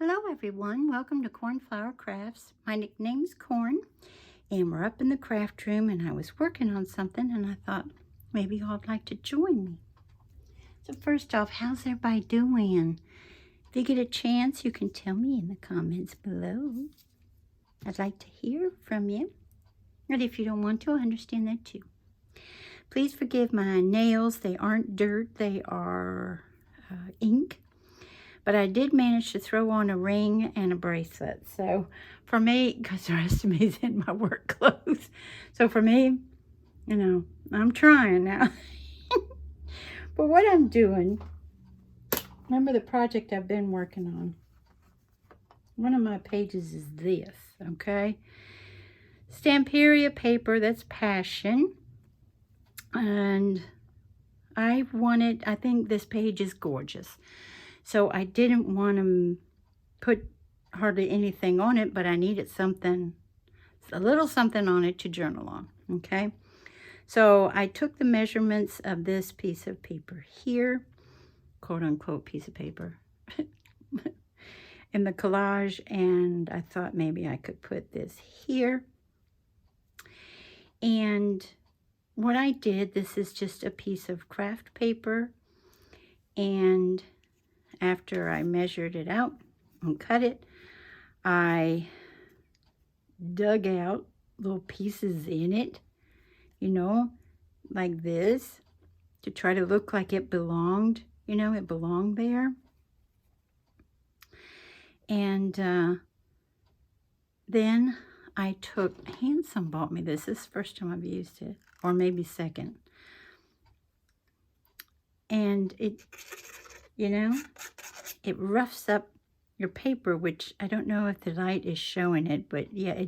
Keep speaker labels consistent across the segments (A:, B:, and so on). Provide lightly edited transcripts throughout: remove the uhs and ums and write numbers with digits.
A: Hello everyone, welcome to Cornflower Crafts. My nickname's Corn, and we're up in the craft room, and I was working on something, and I thought maybe y'all would like to join me. So first off, how's everybody doing? If you get a chance, you can tell me in the comments below. I'd like to hear from you. And if you don't want to, I understand that too. Please forgive my nails. They aren't dirt, they are ink. But I did manage to throw on a ring and a bracelet. So for me, because the rest of me is in my work clothes. So for me, you know, I'm trying now. But what I'm doing, remember the project I've been working on? One of my pages is this, okay? Stamperia paper, that's Passion. And I think this page is gorgeous. So I didn't want to put hardly anything on it, but I needed something, a little something on it to journal on, okay? So I took the measurements of this piece of paper here, quote unquote piece of paper, in the collage, and I thought maybe I could put this here. And what I did, this is just a piece of craft paper, and after I measured it out and cut it, I dug out little pieces in it, you know, like this, to try to look like it belonged, you know, it belonged there. And then I took, Handsome bought me this. This is the first time I've used it, or maybe second. And it, you know, it roughs up your paper, which I don't know if the light is showing it, but yeah,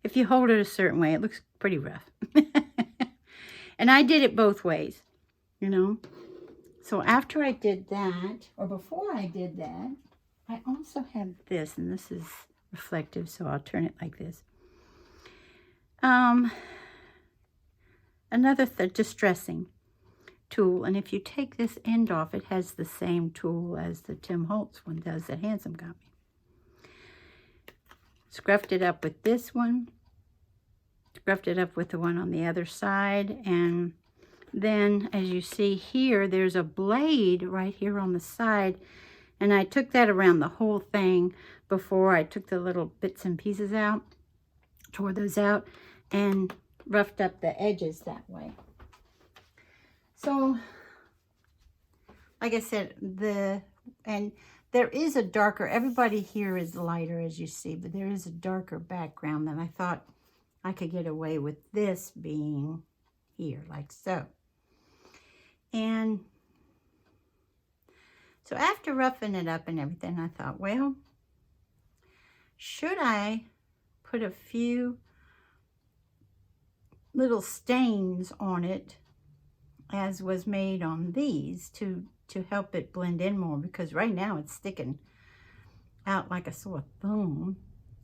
A: if you hold it a certain way, it looks pretty rough. And I did it both ways, you know. So after I did that, or before I did that, I also have this, and this is reflective, so I'll turn it like this. Another distressing tool, and if you take this end off, it has the same tool as the Tim Holtz one does that Handsome got me. Scruffed it up with this one, scruffed it up with the one on the other side, and then as you see here, there's a blade right here on the side, and I took that around the whole thing before I took the little bits and pieces out, tore those out, and roughed up the edges that way. So, like I said, and there is a darker, everybody here is lighter as you see, but there is a darker background that I thought I could get away with this being here, like so. And so after roughing it up and everything, I thought, well, should I put a few little stains on it, as was made on these, to help it blend in more, because right now it's sticking out like a sore thumb.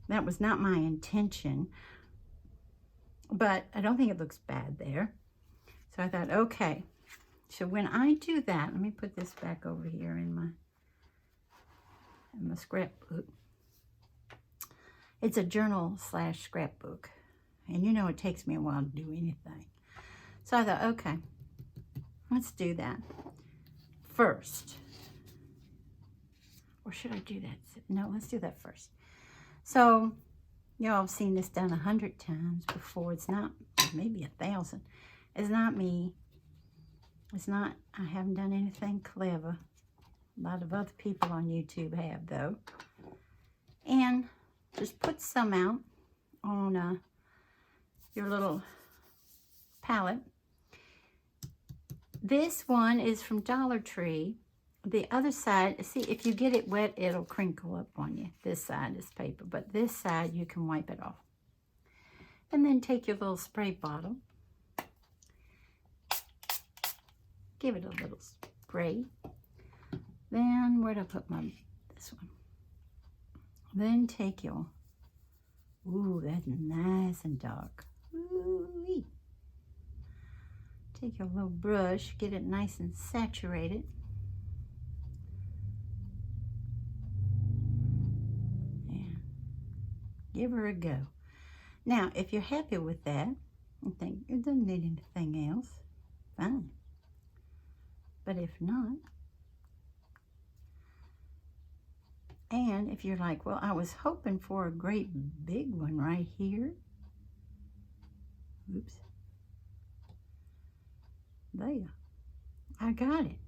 A: That was not my intention, but I don't think it looks bad there. So I thought, okay, so when I do that, let me put this back over here in my scrapbook. It's a journal / scrapbook, and you know it takes me a while to do anything. So I thought, okay, let's do that first. Or should I do that? No, let's do that first. So, y'all have seen this done 100 times before. It's not, maybe 1,000. It's not me. It's not, I haven't done anything clever. A lot of other people on YouTube have, though. And just put some out on your little palette. This one is from Dollar Tree. The other side, see, if you get it wet, it'll crinkle up on you. This side is paper, but this side you can wipe it off. And then take your little spray bottle. Give it a little spray. Then, where'd I put this one? Then take your, ooh, that's nice and dark. Ooh-wee. Take your little brush, get it nice and saturated. Give her a go. Now, if you're happy with that and think it doesn't need anything else, fine. But if not, and if you're like, well, I was hoping for a great big one right here. Oops. There. I got it.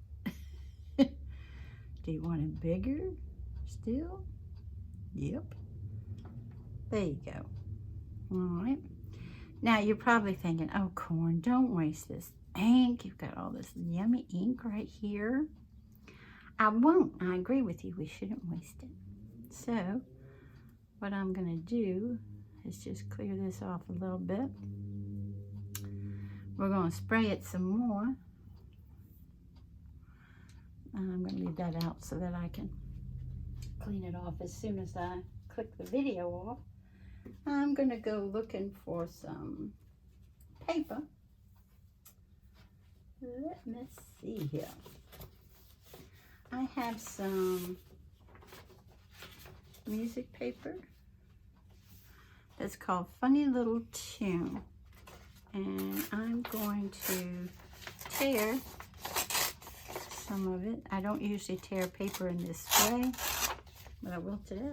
A: Do you want it bigger still? Yep. There you go. All right. Now you're probably thinking, oh, Corn, don't waste this ink. You've got all this yummy ink right here. I won't. I agree with you. We shouldn't waste it. So what I'm going to do is just clear this off a little bit. We're going to spray it some more. I'm going to leave that out so that I can clean it off as soon as I click the video off. I'm going to go looking for some paper. Let me see here. I have some music paper that's called Funny Little Tune. And I'm going to tear some of it. I don't usually tear paper in this way, but I will today.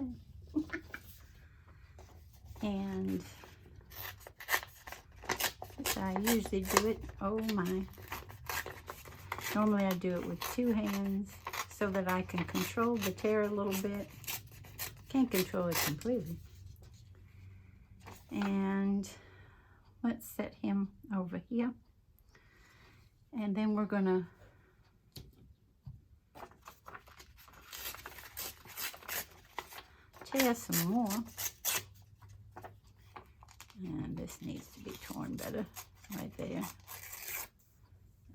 A: And as I usually do it, oh my. Normally I do it with two hands so that I can control the tear a little bit. Can't control it completely. And let's set him over here. And then we're going to tear some more. And this needs to be torn better right there.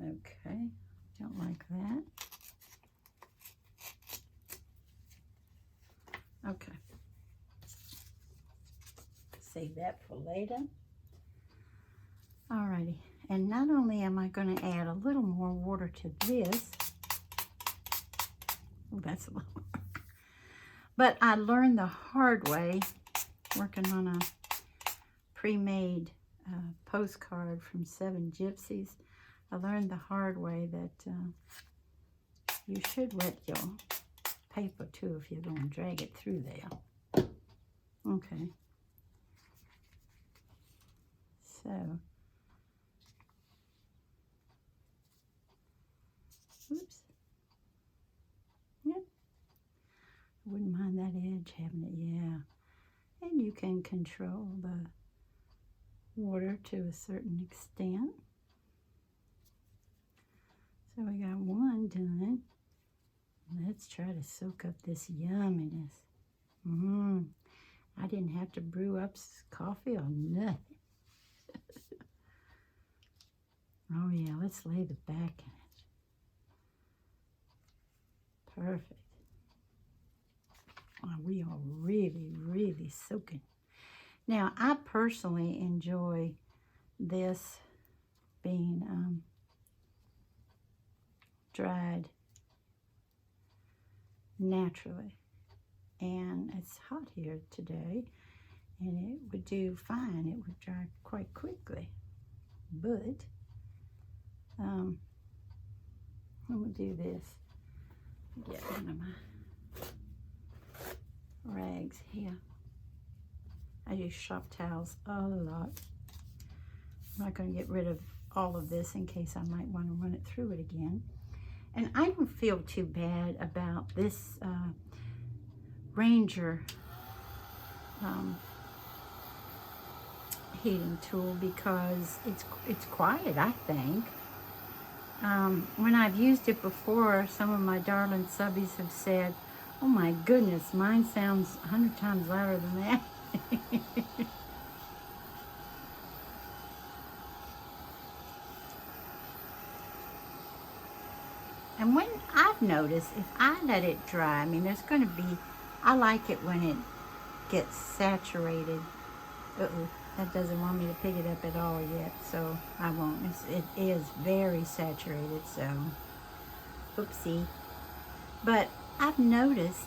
A: Okay, don't like that. Okay. Save that for later. Alrighty, and not only am I going to add a little more water to this, oh, that's a little, but I learned the hard way working on a pre-made postcard from 7 Gypsies. I learned the hard way that you should wet your paper too if you're going to drag it through there. Okay. So, oops. Yep. I wouldn't mind that edge having it, yeah. And you can control the water to a certain extent. So we got one done. Let's try to soak up this yumminess. I didn't have to brew up coffee or nothing. Oh yeah, let's lay the back in it. Perfect. Oh, we are really, really soaking. Now, I personally enjoy this being dried naturally. And it's hot here today, and it would do fine. It would dry quite quickly. But I'm going to do this. Get one of my rags here. I use shop towels a lot. I'm not going to get rid of all of this in case I might want to run it through it again. And I don't feel too bad about this Ranger heating tool because it's quiet, I think. When I've used it before, some of my darling subbies have said, oh my goodness, mine sounds 100 times louder than that. And when I've noticed, if I let it dry, I mean, there's going to be, I like it when it gets saturated. Uh-oh, that doesn't want me to pick it up at all yet, so I won't. It is very saturated, so oopsie. But I've noticed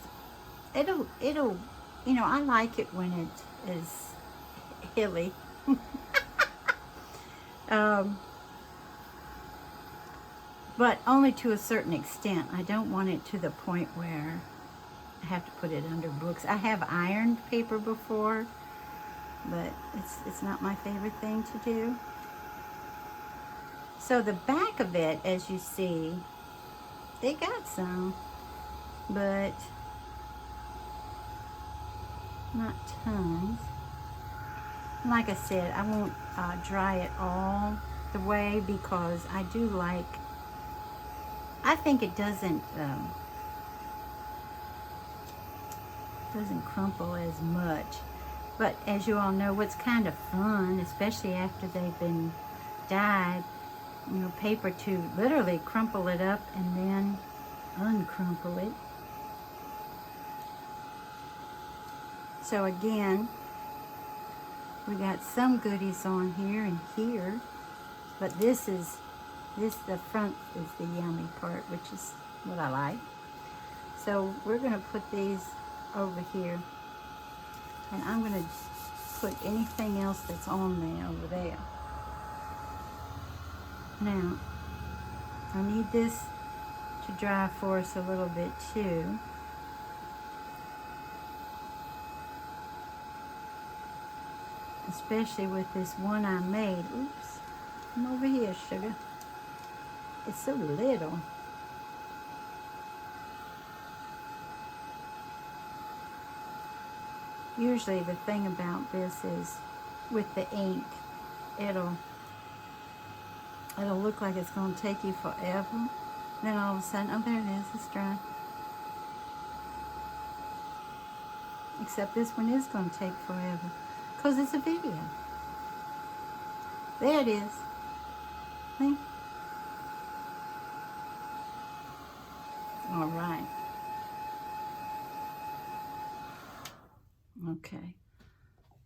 A: it'll you know, I like it when it is hilly. But only to a certain extent. I don't want it to the point where I have to put it under books. I have ironed paper before, but it's not my favorite thing to do. So the back of it, as you see, they got some, but not tons. Like I said, I won't dry it all the way because I do like, I think it doesn't crumple as much. But as you all know, what's kind of fun, especially after they've been dyed, you know, paper to literally crumple it up and then uncrumple it. So again, we got some goodies on here and here, but the front is the yummy part, which is what I like. So we're going to put these over here, and I'm going to put anything else that's on there over there. Now, I need this to dry for us a little bit too. Especially with this one I made. Oops, come over here, sugar. It's so little. Usually the thing about this is with the ink, it'll look like it's going to take you forever. Then all of a sudden, oh, there it is, it's dry. Except this one is going to take forever because it's a video. There it is. See? All right. Okay.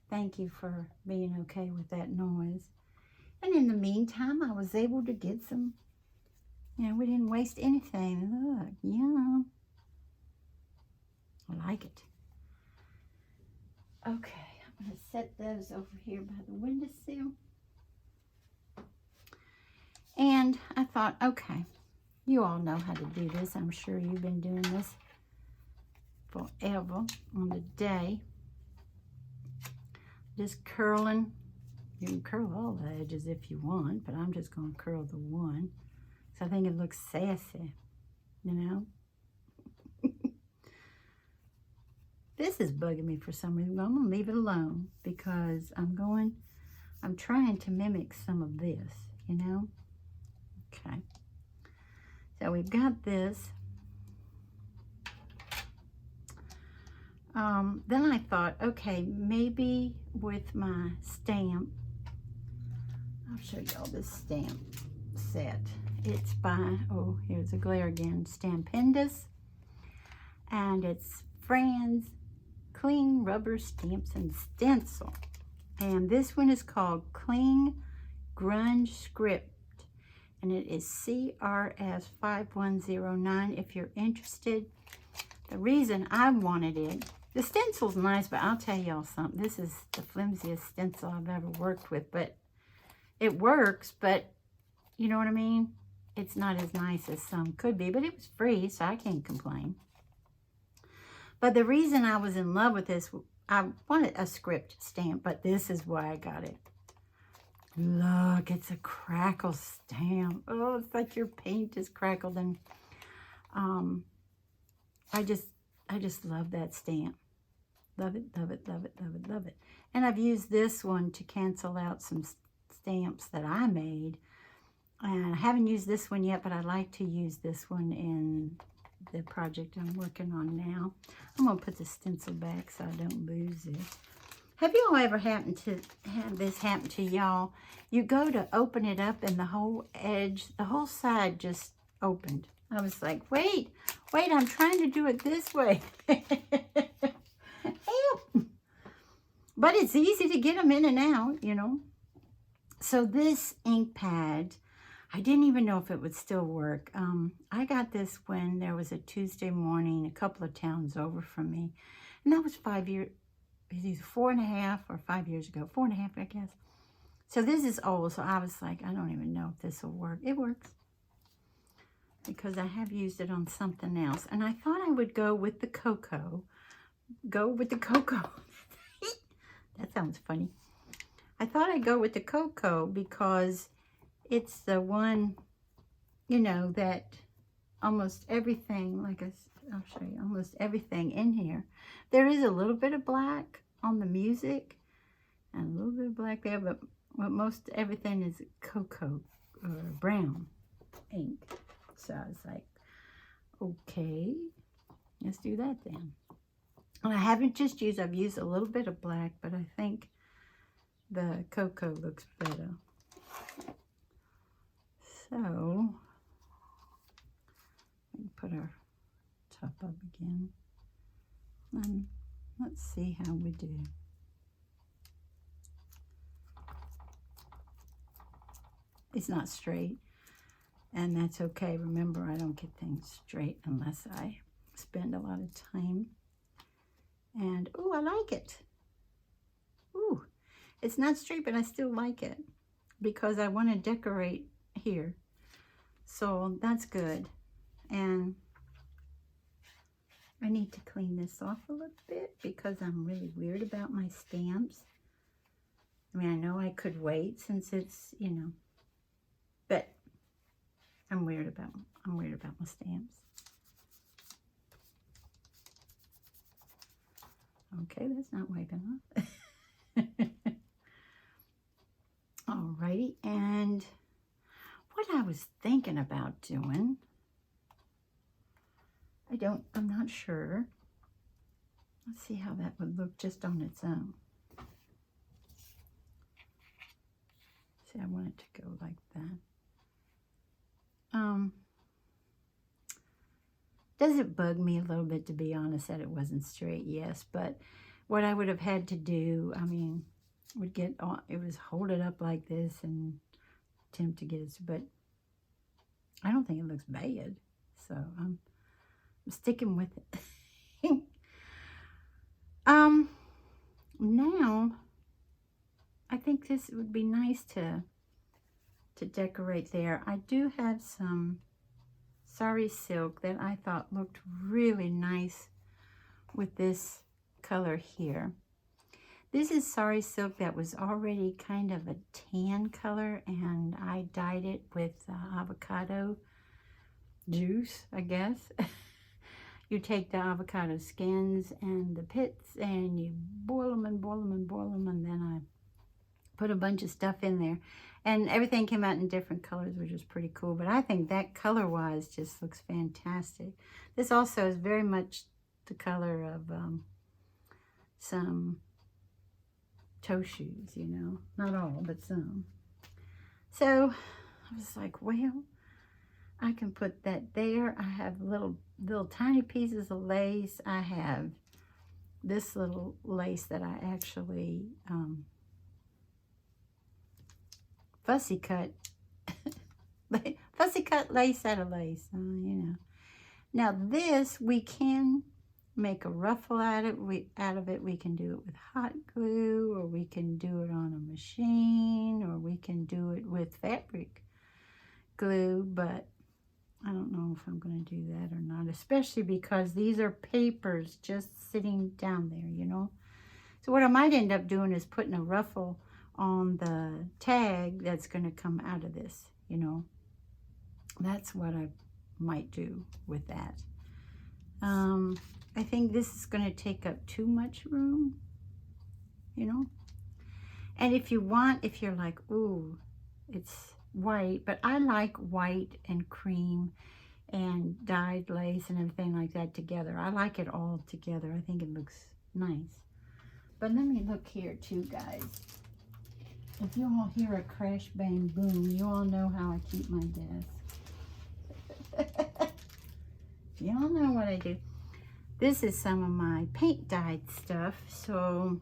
A: Thank you for being okay with that noise. And in the meantime, I was able to get some, you know, we didn't waste anything. Look, yum. I like it. Okay, I'm going to set those over here by the windowsill. And I thought, okay, you all know how to do this. I'm sure you've been doing this forever on the day. Just curling. You can curl all the edges if you want, but I'm just going to curl the one. So I think it looks sassy, you know. This is bugging me for some reason. I'm going to leave it alone because I'm trying to mimic some of this, you know. Okay. So we've got this. Then I thought, okay, maybe with my stamp, I'll show you all this stamp set. It's by, oh, here's a glare again, Stampendous. And it's Fran's Cling Rubber Stamps and Stencil. And this one is called Cling Grunge Script. And it is CRS 5109 if you're interested. The reason I wanted it, the stencil's nice, but I'll tell y'all something. This is the flimsiest stencil I've ever worked with, but it works, but you know what I mean? It's not as nice as some could be, but it was free, so I can't complain. But the reason I was in love with this, I wanted a script stamp, but this is why I got it. Look, it's a crackle stamp. Oh, it's like your paint is crackled, and I just love that stamp. Love it, love it, love it, love it, love it. And I've used this one to cancel out some stamps that I made. And I haven't used this one yet, but I like to use this one in the project I'm working on now. I'm going to put the stencil back so I don't lose it. Have you all ever happened to have this happen to y'all? You go to open it up and the whole edge, the whole side just opened. I was like, wait, I'm trying to do it this way. Help! But it's easy to get them in and out, you know. So this ink pad, I didn't even know if it would still work. I got this when there was a Tuesday morning a couple of towns over from me. And that was 5 years, either 4.5 or 5 years ago. 4.5, I guess. So this is old, so I was like, I don't even know if this will work. It works. Because I have used it on something else. And I thought I would go with the cocoa. Go with the cocoa. That sounds funny. I thought I'd go with the cocoa because it's the one, you know, that almost everything, I'll show you, almost everything in here. There is a little bit of black on the music and a little bit of black there, but most everything is cocoa or brown ink. So I was like, okay, let's do that then. And I haven't just used, I've used a little bit of black, but I think the cocoa looks better. So, we can put our top up again. And let's see how we do. It's not straight, and that's okay. Remember, I don't get things straight unless I spend a lot of time. And, oh, I like it. Ooh, it's not straight, but I still like it because I want to decorate here. So that's good. And I need to clean this off a little bit because I'm really weird about my stamps. I mean, I know I could wait since it's, you know, but I'm weird about my stamps. Okay, that's not wiping off. Alrighty, and what I was thinking about doing, I'm not sure. Let's see how that would look just on its own. See, I want it to go like that. Does it bug me a little bit, to be honest, that it wasn't straight? Yes, but what I would have had to do, I mean, would get on, it was hold it up like this and attempt to get it, but I don't think it looks bad, so I'm sticking with it. Now I think this would be nice to decorate there. I do have some sari silk that I thought looked really nice with this color here. This is sari silk that was already kind of a tan color, and I dyed it with avocado juice, I guess. You take the avocado skins and the pits and you boil them and boil them and boil them, and then I put a bunch of stuff in there. And everything came out in different colors, which was pretty cool. But I think that color-wise just looks fantastic. This also is very much the color of some toe shoes, you know. Not all, but some. So I was like, well, I can put that there. I have little tiny pieces of lace. I have this little lace that I actually fussy cut lace out of lace, you know. Now this, we can make a ruffle out of it. We can do it with hot glue, or we can do it on a machine, or we can do it with fabric glue, but I don't know if I'm going to do that or not, especially because these are papers just sitting down there, you know. So what I might end up doing is putting a ruffle on the tag that's going to come out of this, you know. That's what I might do with that. I think this is going to take up too much room, you know. And if you want, if you're like, ooh, it's white, but I like white and cream and dyed lace and everything like that together. I like it all together. I think it looks nice. But let me look here too, guys. If you all hear a crash, bang, boom, you all know how I keep my desk. You all know what I do. This is some of my paint dyed stuff. So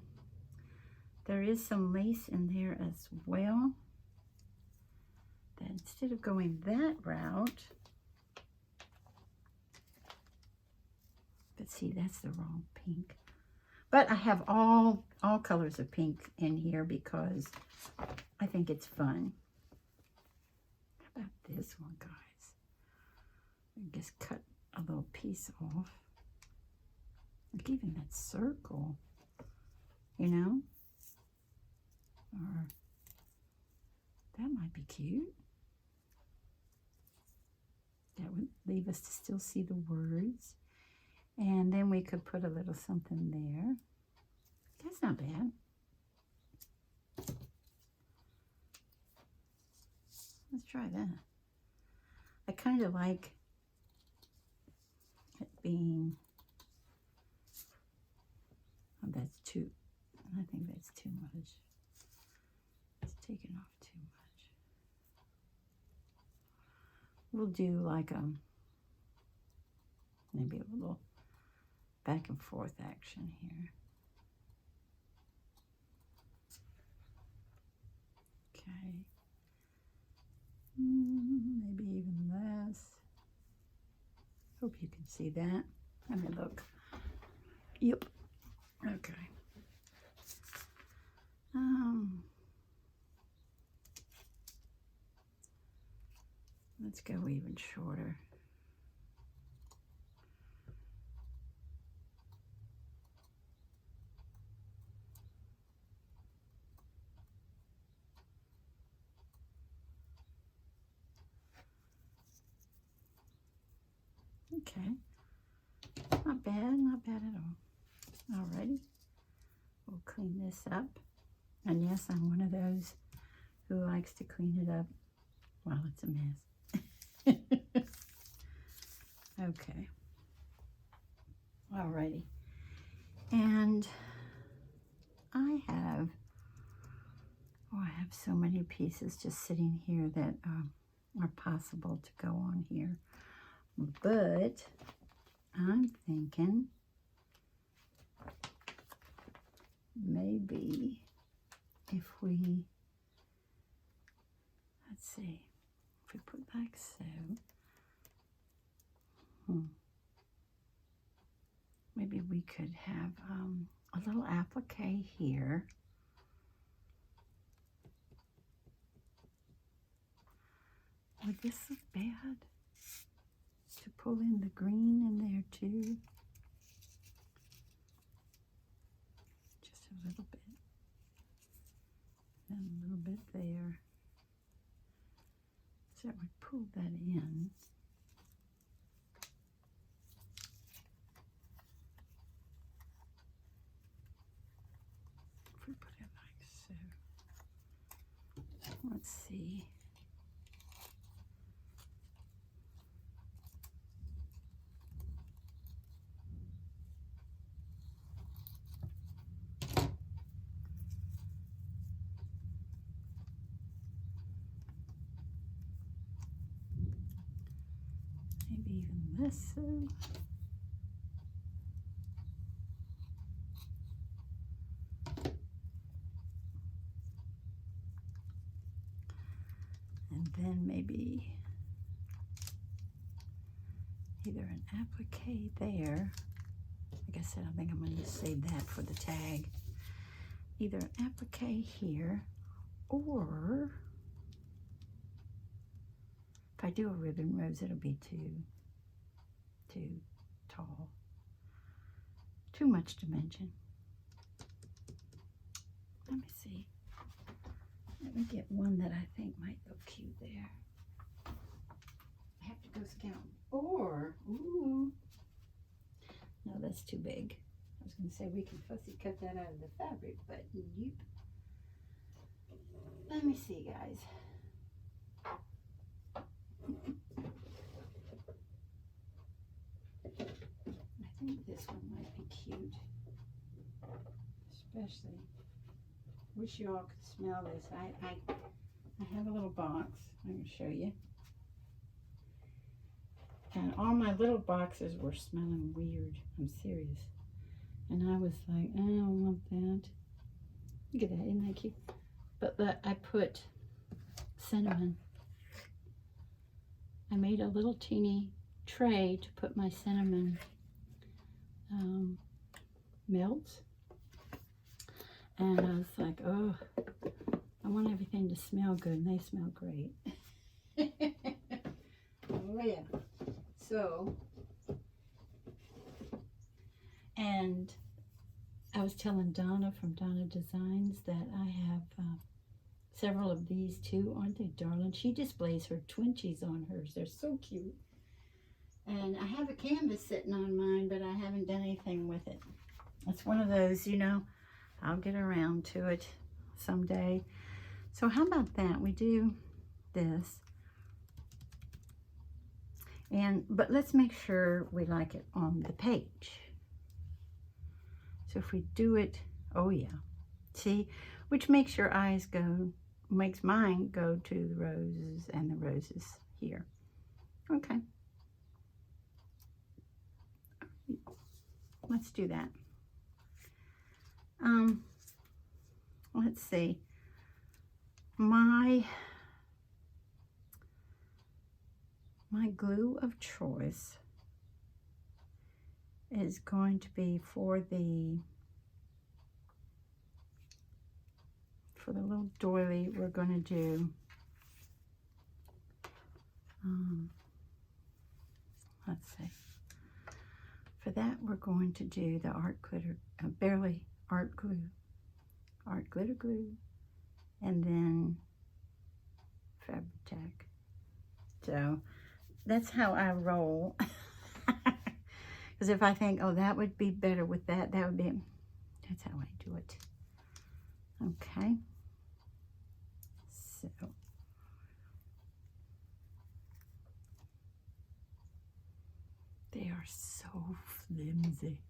A: there is some lace in there as well that instead of going that route, but see, that's the wrong pink. But I have all colors of pink in here because I think it's fun. How about this one, guys? I just cut a little piece off. Like even that circle, you know? Or that might be cute. That would leave us to still see the words. And then we could put a little something there. That's not bad. Let's try that. I kind of like it being, oh, that's too, I think that's too much. It's taking off too much. We'll do like maybe a little back and forth action here. Okay. Maybe even less. Hope you can see that. Let me look. Yep. Okay. Let's go even shorter. Okay, not bad at all. Alrighty, we'll clean this up. And yes, I'm one of those who likes to clean it up while it's a mess. Okay, alrighty. And I have so many pieces just sitting here that are possible to go on here. But I'm thinking maybe if we, let's see, if we put like so, maybe we could have a little applique here. Would this look bad? To pull in the green in there too. Just a little bit. And a little bit there. So we pull that in. If we put it like so. Let's see. Maybe even this so. And then maybe either an applique there. Like I said, I think I'm going to save that for the tag. Either an applique here, or if I do a ribbon rose, it'll be too tall. Too much to mention. Let me see. Let me get one that I think might look cute there. I have to go scouting. Or, ooh, no, that's too big. I was going to say we can fussy cut that out of the fabric, but nope. Let me see, guys. I think this one might be cute. Especially, wish you all could smell this. I have a little box. I'm going to show you. And all my little boxes were smelling weird. I'm serious. And I was like, I don't want that. Look at that, isn't that cute? But I put cinnamon I made a little teeny tray to put my cinnamon melts. And I was like, oh, I want everything to smell good, and they smell great. Oh yeah. So, and I was telling Donna from Donna Designs that I have several of these too. Aren't they darling? She displays her Twinchies on hers. They're so cute. And I have a canvas sitting on mine, but I haven't done anything with it. It's one of those, you know, I'll get around to it someday. So how about that? We do this. But let's make sure we like it on the page. So if we do it, oh yeah. See, which makes your eyes go, makes mine go to the roses and the roses here. Okay. Let's do that. Let's see. My glue of choice is going to be for the little doily. We're going to do let's see. For that, we're going to do the art glitter, barely art glue, art glitter glue, and then Fabri-Tac. So that's how I roll. Because if I think, oh, that would be better with that, that would be, that's how I do it. Okay. So they are so flimsy.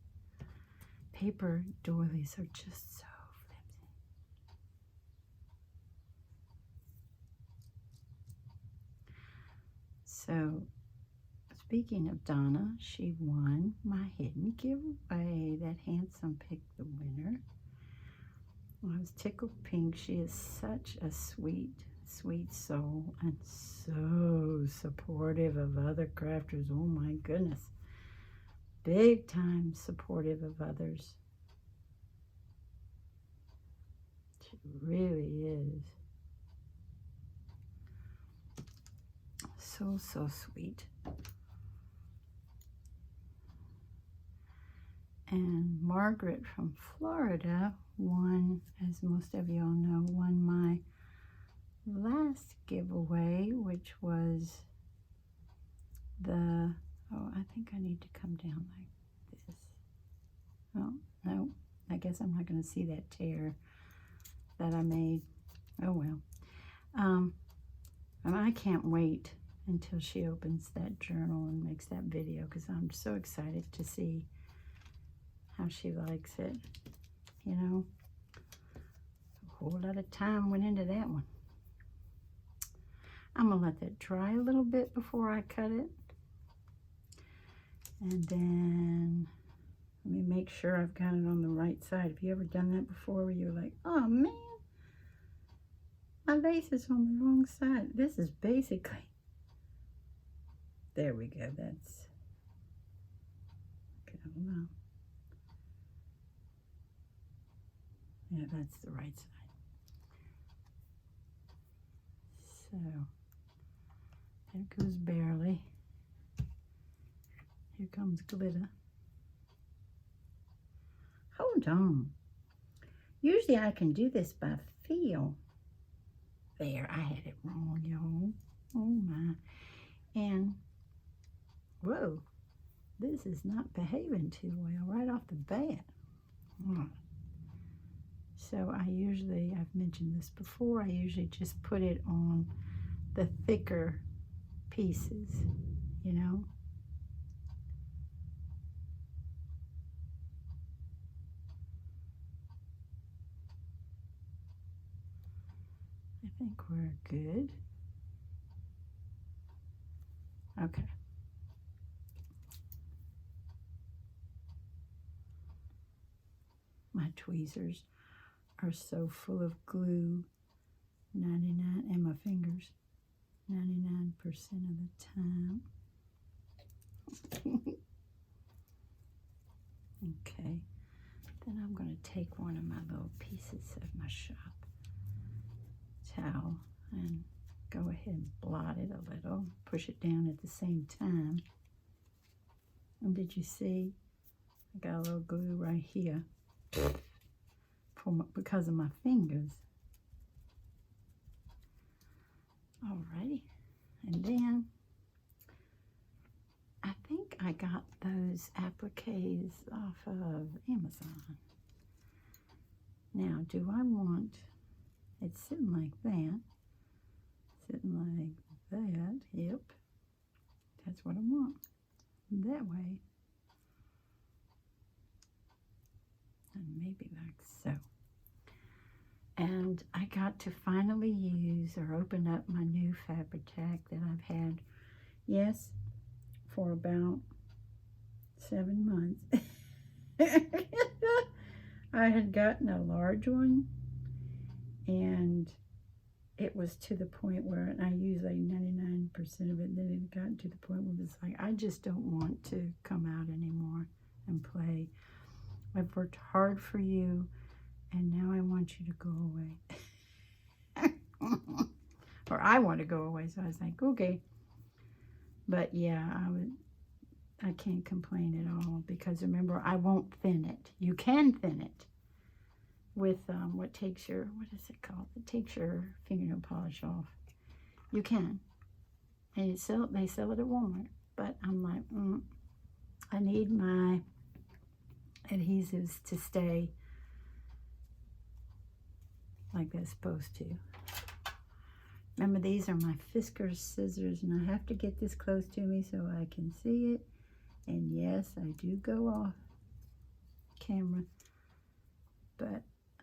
A: Paper doilies are just so flimsy. So, speaking of Donna, she won my hidden giveaway. That handsome picked the winner. I was tickled pink. She is such a sweet, sweet soul and so supportive of other crafters. Oh my goodness. Big time supportive of others. She really is. So, so sweet. And Margaret from Florida won, as most of you all know, won my last giveaway, which was the, oh, I think I need to come down like this. Oh, no, I guess I'm not going to see that tear that I made. Oh, well. And I can't wait until she opens that journal and makes that video, because I'm so excited to see how she likes it. You know, a whole lot of time went into that one. I'm gonna let that dry a little bit before I cut it. And then let me make sure I've got it on the right side. Have you ever done that before where you're like, oh man, my lace is on the wrong side? This is basically, there we go, that's, okay, hold on. Yeah, that's the right side. So, there goes barely. Here comes glitter. Hold on. Usually I can do this by feel. There, I had it wrong, y'all. Oh my. And, whoa, this is not behaving too well right off the bat. So I usually, I've mentioned this before, I usually just put it on the thicker pieces, you know. I think we're good. Okay. My tweezers are so full of glue, 99, and my fingers. 99% of the time. Okay, then I'm going to take one of my little pieces of my shop towel and go ahead and blot it a little, push it down at the same time. And did you see? I got a little glue right here because of my fingers. Alrighty, and then I think I got those appliques off of Amazon. Now, do I want it sitting like that? Sitting like that, yep. That's what I want. That way. And maybe like so. And I got to finally use or open up my new Fabri-Tac that I've had, yes, for about 7 months. I had gotten a large one, and it was to the point where, and I used like 99% of it, then it got to the point where it's like, I just don't want to come out anymore and play. I've worked hard for you, and now I want you to go away. Or I want to go away, so I was like, okay. But yeah, I can't complain at all, because remember, I won't thin it. You can thin it with what takes your, what is it called? It takes your fingernail polish off. You can. And they sell it at Walmart. But I'm like, I need my adhesives to stay like they're supposed to. Remember, these are my Fiskars scissors, and I have to get this close to me so I can see it. And yes, I do go off camera, but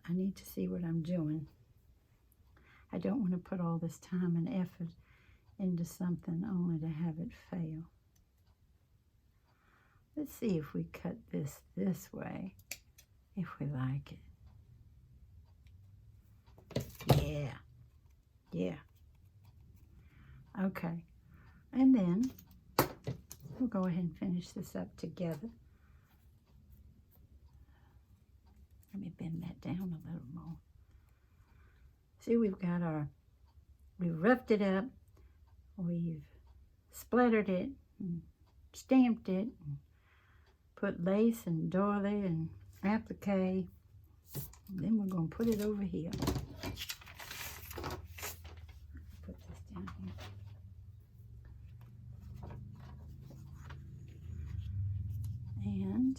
A: I need to see what I'm doing. I don't want to put all this time and effort into something only to have it fail. Let's see if we cut this way, if we like it. Yeah. Okay. And then we'll go ahead and finish this up together. Let me bend that down a little more. See, we've roughed it up, we've splattered it, and stamped it, and put lace and doily and applique. And then we're going to put it over here. Put this down here. And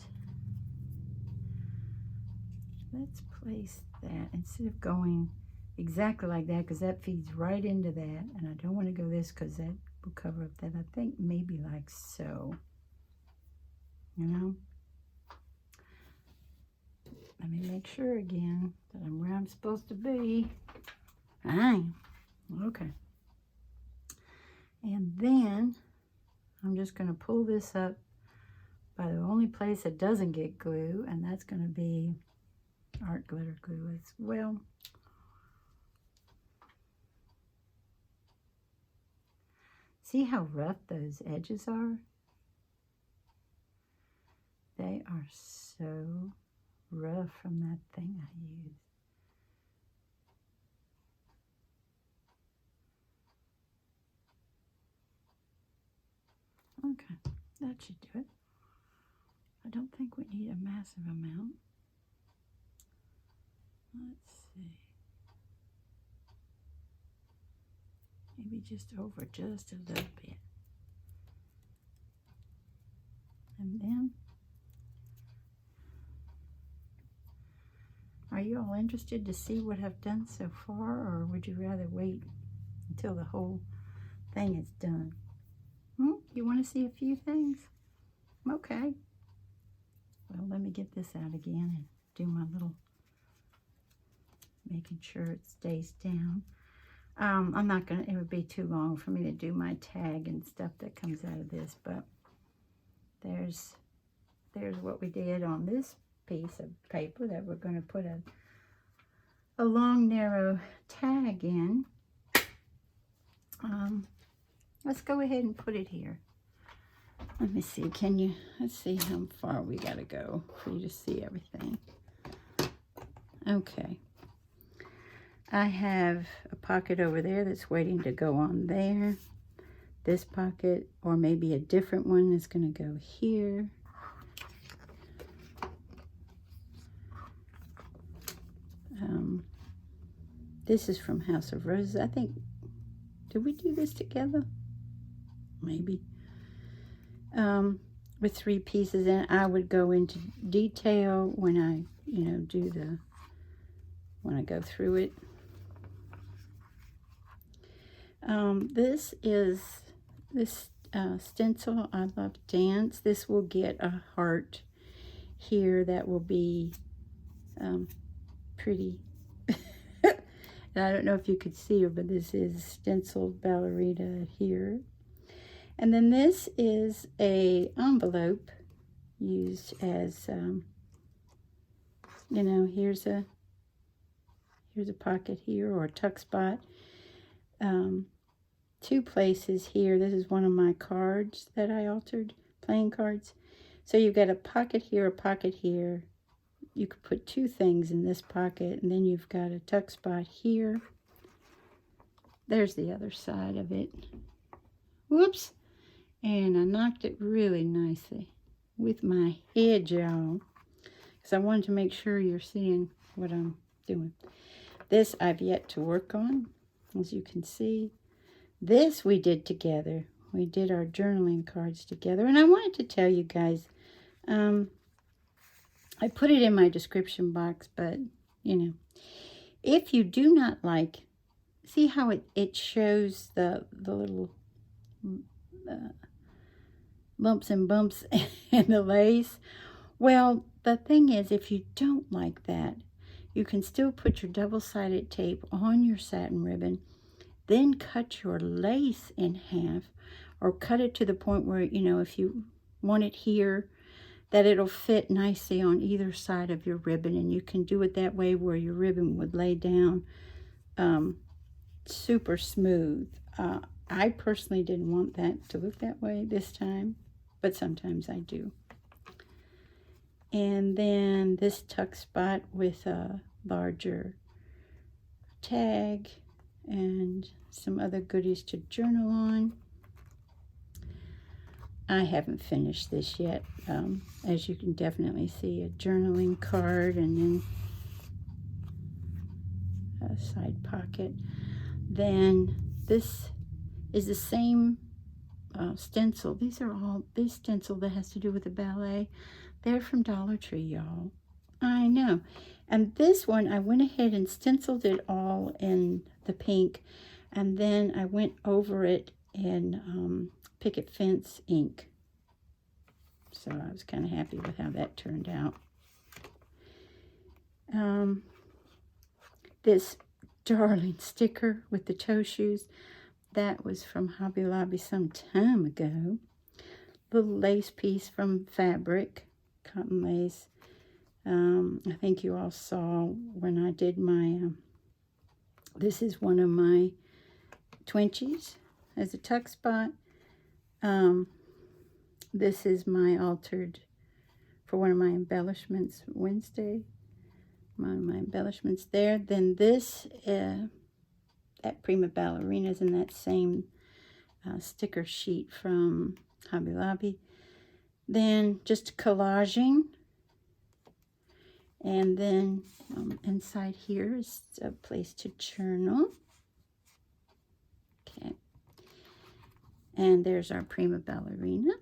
A: let's place that, instead of going exactly like that, because that feeds right into that, and I don't want to go this because that will cover up that. I think maybe like so, you know. Let me make sure again that I'm where I'm supposed to be. Fine. Okay. And then I'm just going to pull this up by the only place that doesn't get glue, and that's going to be art glitter glue as well. See how rough those edges are? They are so rough from that thing I used. Okay, that should do it. I don't think we need a massive amount. Let's see. Maybe just over just a little bit. And then, are you all interested to see what I've done so far, or would you rather wait until the whole thing is done? You want to see a few things? Okay. Well, let me get this out again and do my little, making sure it stays down. I'm not gonna, it would be too long for me to do my tag and stuff that comes out of this, but there's what we did on this piece of paper that we're going to put a long narrow tag in. Let's go ahead and put it here. Let me see, let's see how far we gotta go for you to see everything. Okay. I have a pocket over there that's waiting to go on there. This pocket, or maybe a different one, is gonna go here. This is from House of Roses. I think, did we do this together? Maybe. With 3 pieces in it. I would go into detail when I, when I go through it. This is this stencil, I Love Dance. This will get a heart here that will be pretty. And I don't know if you could see her, but this is stenciled ballerina here. And then this is a envelope used as, here's a pocket here, or a tuck spot. 2 places here. This is one of my cards that I altered, playing cards. So you've got a pocket here, a pocket here. You could put 2 things in this pocket, and then you've got a tuck spot here. There's the other side of it. Whoops. And I knocked it really nicely with my head, y'all, because I wanted to make sure you're seeing what I'm doing. This I've yet to work on, as you can see. This we did together. We did our journaling cards together. And I wanted to tell you guys, I put it in my description box, but, if you do not like, see how it shows the little bumps and bumps in the lace? Well, the thing is, if you don't like that, you can still put your double-sided tape on your satin ribbon, then cut your lace in half, or cut it to the point where, if you want it here, that it'll fit nicely on either side of your ribbon. And you can do it that way where your ribbon would lay down super smooth. I personally didn't want that to look that way this time, but sometimes I do. And then this tuck spot with a larger tag and some other goodies to journal on. I haven't finished this yet. As you can definitely see, a journaling card, and then a side pocket. Then this is the same stencil. These stencil that has to do with the ballet. They're from Dollar Tree, y'all. I know. And this one, I went ahead and stenciled it all in the pink, and then I went over it in Picket Fence ink. So I was kind of happy with how that turned out. This darling sticker with the toe shoes, that was from Hobby Lobby some time ago. Little lace piece from Fabric, cotton lace. I think you all saw when I did my, this is one of my twinchies as a tuck spot. This is my altered for one of my embellishments Wednesday. One of my embellishments there. Then this, that Prima Ballerina is in that same sticker sheet from Hobby Lobby. Then just collaging. And then inside here is a place to journal. Okay. And there's our Prima Ballerina.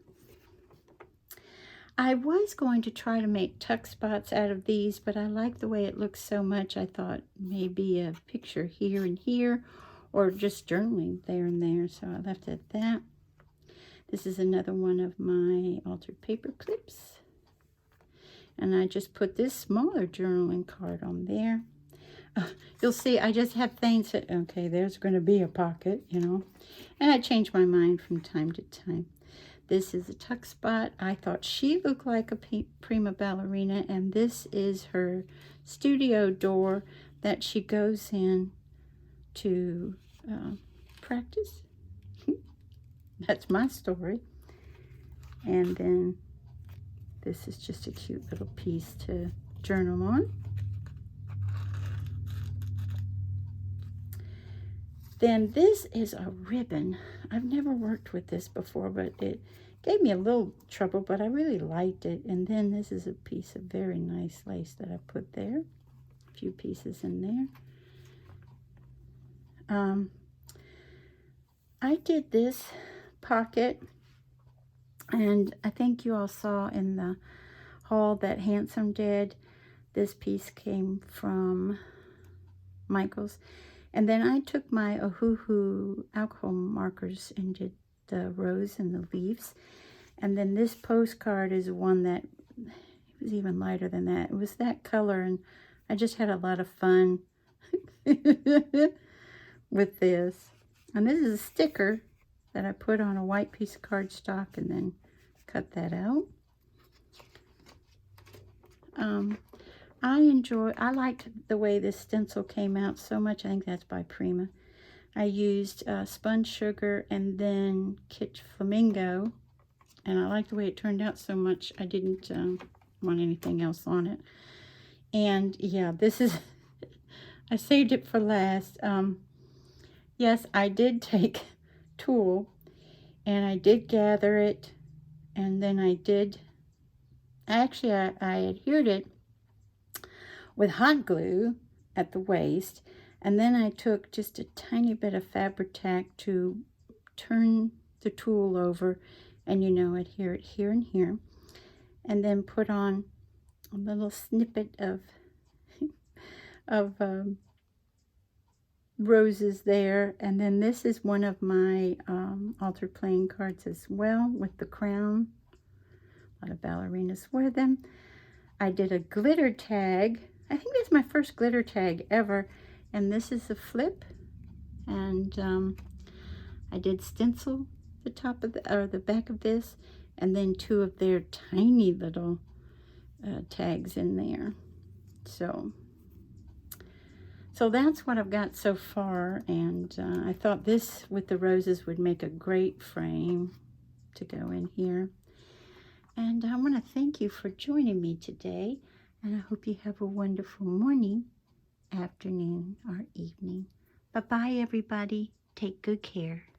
A: I was going to try to make tuck spots out of these, but I like the way it looks so much. I thought maybe a picture here and here, or just journaling there and there. So I left it at that. This is another one of my altered paper clips. And I just put this smaller journaling card on there. You'll see I just have things that, okay, there's going to be a pocket, And I change my mind from time to time. This is a tuck spot. I thought she looked like a Prima Ballerina, and this is her studio door that she goes in to practice. That's my story. And then this is just a cute little piece to journal on. Then this is a ribbon. I've never worked with this before, but it gave me a little trouble, but I really liked it. And then this is a piece of very nice lace that I put there. A few pieces in there. I did this pocket, and I think you all saw in the haul that Handsome did. This piece came from Michael's. And then I took my Ohuhu alcohol markers and did the rose and the leaves. And then this postcard is one that it was even lighter than that. It was that color, and I just had a lot of fun with this. And this is a sticker that I put on a white piece of cardstock and then cut that out. I liked the way this stencil came out so much. I think that's by Prima. I used sponge sugar and then Kitsch Flamingo, and I liked the way it turned out so much I didn't want anything else on it. And yeah, this is, I saved it for last. Yes, I did take tulle and I did gather it, and then I adhered it with hot glue at the waist, and then I took just a tiny bit of Fabri-Tac to turn the tulle over and, you know, adhere it here and here, and then put on a little snippet of roses there. And then this is one of my altered playing cards as well, with the crown. A lot of ballerinas wear them. I did a glitter tag. I think that's my first glitter tag ever, and this is a flip. And I did stencil the top of the back of this, and then two of their tiny little tags in there. So that's what I've got so far, and I thought this with the roses would make a great frame to go in here. And I want to thank you for joining me today, and I hope you have a wonderful morning, afternoon, or evening. Bye-bye, everybody. Take good care.